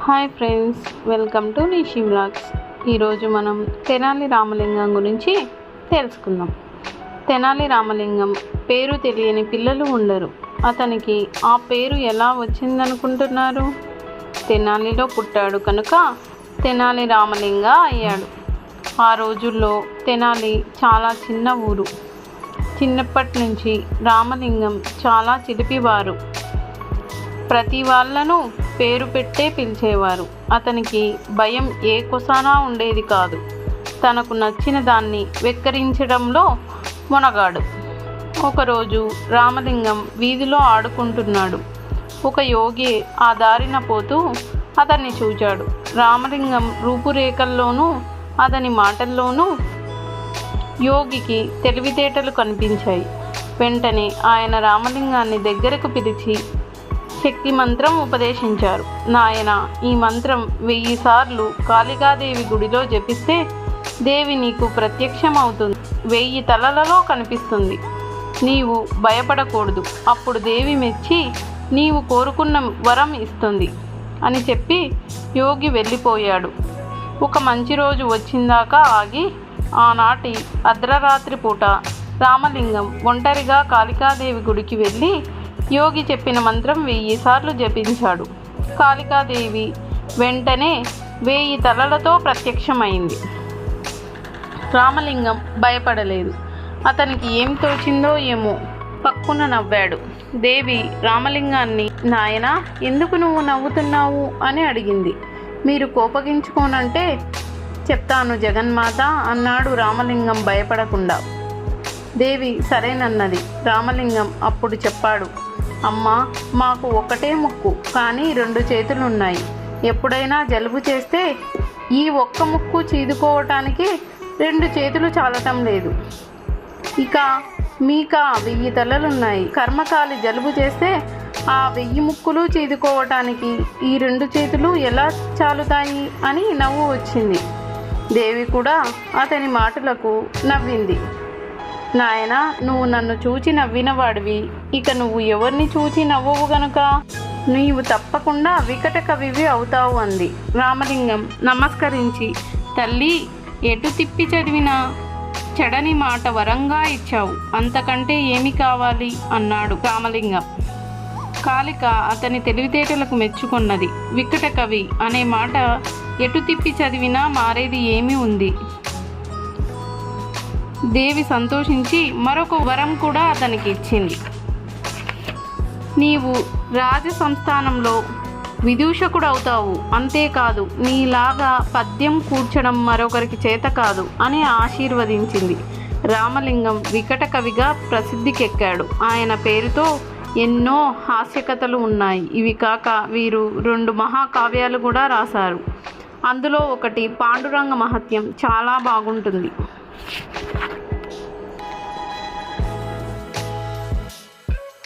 Hi friends, welcome to Nishi vlogs. ఈరోజు మనం తెనాలి రామలింగం గురించి తెలుసుకుందాం. తెనాలి రామలింగం పేరు తెలియని పిల్లలు ఉండరు. అతనికి ఆ పేరు ఎలా వచ్చిందనుకుంటున్నారు? తెనాలిలో పుట్టాడు కనుక తెనాలి రామలింగ అయ్యాడు. ఆ రోజుల్లో తెనాలి చాలా చిన్న ఊరు. చిన్నప్పటి నుంచి రామలింగం చాలా చిలిపివారు. ప్రతి వాళ్ళను పేరు పెట్టే పిలిచేవారు. అతనికి భయం ఏ కొసానా ఉండేది కాదు. తనకు నచ్చిన దాన్ని వెక్కిరించడంలో మొనగాడు. ఒకరోజు రామలింగం వీధిలో ఆడుకుంటున్నాడు. ఒక యోగి ఆ దారిన పోతూ అతన్ని చూచాడు. రామలింగం రూపురేఖల్లోనూ అతని మాటల్లోనూ యోగికి తెలివితేటలు కనిపించాయి. వెంటనే ఆయన రామలింగాన్ని దగ్గరకు పిలిచి శక్తి మంత్రం ఉపదేశించారు. నాయన, ఈ మంత్రం 1000 సార్లు కాళికాదేవి గుడిలో జపిస్తే దేవి నీకు ప్రత్యక్షం అవుతుంది. 1000 తలలలో కనిపిస్తుంది. నీవు భయపడకూడదు. అప్పుడు దేవి మెచ్చి నీవు కోరుకున్న వరం ఇస్తుంది అని చెప్పి యోగి వెళ్ళిపోయాడు. ఒక మంచి రోజు వచ్చిందాకా ఆగి ఆనాటి అర్ధరాత్రి పూట రామలింగం ఒంటరిగా కాళికాదేవి గుడికి వెళ్ళి యోగి చెప్పిన మంత్రం 1000 సార్లు జపించాడు. కాళికాదేవి వెంటనే 1000 తలలతో ప్రత్యక్షమైంది. రామలింగం భయపడలేదు. అతనికి ఏం తోచిందో ఏమో పక్కున నవ్వాడు. దేవి రామలింగాన్ని, నాయనా, ఎందుకు నువ్వు నవ్వుతున్నావు అని అడిగింది. మీరు కోపగించుకోనంటే చెప్తాను జగన్మాత అన్నాడు రామలింగం భయపడకుండా. దేవి సరేనన్నది. రామలింగం అప్పుడు చెప్పాడు, అమ్మా, మాకు ఒకటే ముక్కు, కానీ 2 చేతులున్నాయి. ఎప్పుడైనా జలుబు చేస్తే ఈ ఒక్క ముక్కు చీదుకోవటానికి 2 చేతులు చాలటం లేదు. ఇక మీకా 1000 తలలున్నాయి. కర్మకాలి జలుబు చేస్తే ఆ 1000 ముక్కులు చీదుకోవటానికి ఈ 2 చేతులు ఎలా చాలుతాయి అని నవ్వు వచ్చింది. దేవి కూడా అతని మాటలకు నవ్వింది. నాయనా, నువ్వు నన్ను చూచి నవ్వినవాడివి. ఇక నువ్వు ఎవరిని చూచి నవ్వవు గనుక నీవు తప్పకుండా వికట కవివి అవుతావు అంది. రామలింగం నమస్కరించి, తల్లి, ఎటు తిప్పి చదివినా చెడని మాట వరంగా ఇచ్చావు. అంతకంటే ఏమి కావాలి అన్నాడు రామలింగం. కాళిక అతని తెలివితేటలకు మెచ్చుకున్నది. వికట కవి అనే మాట ఎటు తిప్పి చదివినా మారేది ఏమి ఉంది. దేవి సంతోషించి మరొక వరం కూడా అతనికి ఇచ్చింది. నీవు రాజ సంస్థానంలో విదూషకుడవుతావు. అంతేకాదు, నీలాగా పద్యం కూర్చడం మరొకరికి చేత కాదు అని ఆశీర్వదించింది. రామలింగం వికట కవిగా ప్రసిద్ధికెక్కాడు. ఆయన పేరుతో ఎన్నో హాస్యకథలు ఉన్నాయి. ఇవి కాక వీరు 2 మహాకావ్యాలు కూడా రాశారు. అందులో ఒకటి పాండురంగ మహత్యం చాలా బాగుంటుంది.